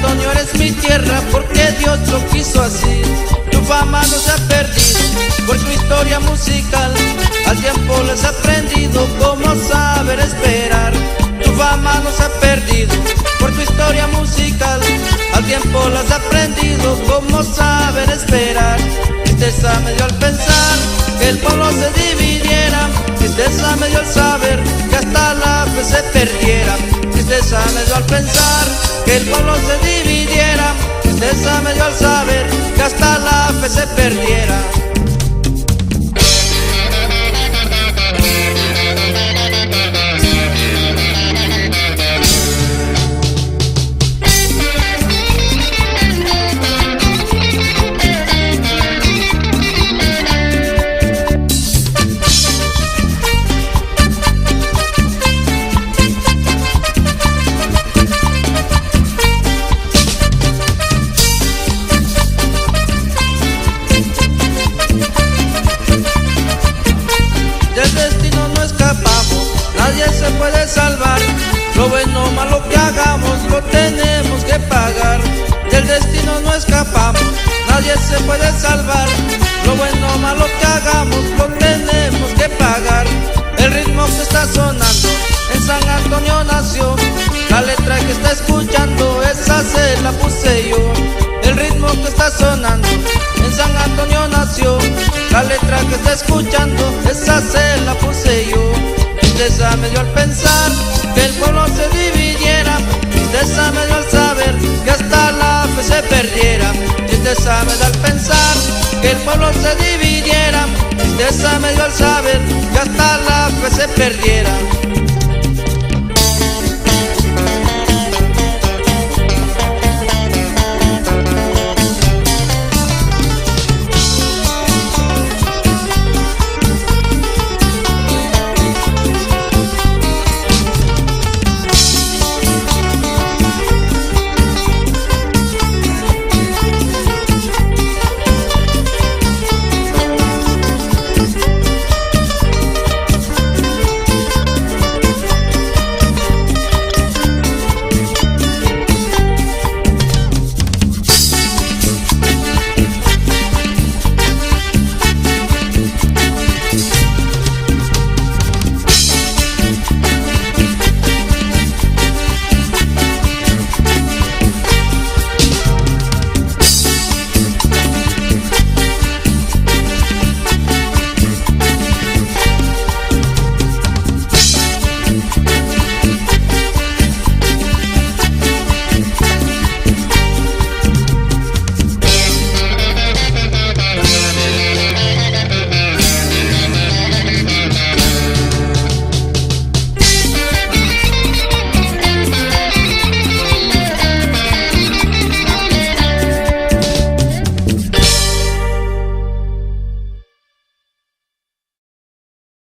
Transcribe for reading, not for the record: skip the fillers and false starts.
Antonio, eres mi tierra porque Dios lo quiso así. Tu fama no se ha perdido por tu historia musical. Al tiempo les ha aprendido cómo saber esperar. Tu fama no se ha perdido por tu historia musical. Al tiempo las ha aprendido cómo saber esperar. Tristeza me dio al pensar que el pueblo se dividiera. Tristeza me dio al saber que hasta la fe se perdiera. Tristeza me dio al pensar que el pueblo se dividiera. Tristeza me dio al saber que hasta la fe se perdiera. Del destino no escapamos, nadie se puede salvar. Lo bueno o malo que hagamos, lo tenemos que pagar. Del destino no escapamos, nadie se puede salvar. Lo bueno o malo que hagamos, lo tenemos que pagar. El ritmo que está sonando en San Antonio nació. La letra que está escuchando, esa se la puse yo. El ritmo que está sonando en San Antonio nació. La letra que está escuchando, esa se la puse yo. Tristeza me dio al pensar que el pueblo se dividiera. Tristeza me dio al saber que hasta la fe se perdiera. Tristeza me dio al pensar que el pueblo se dividiera. Tristeza me dio al saber que hasta la fe se perdiera.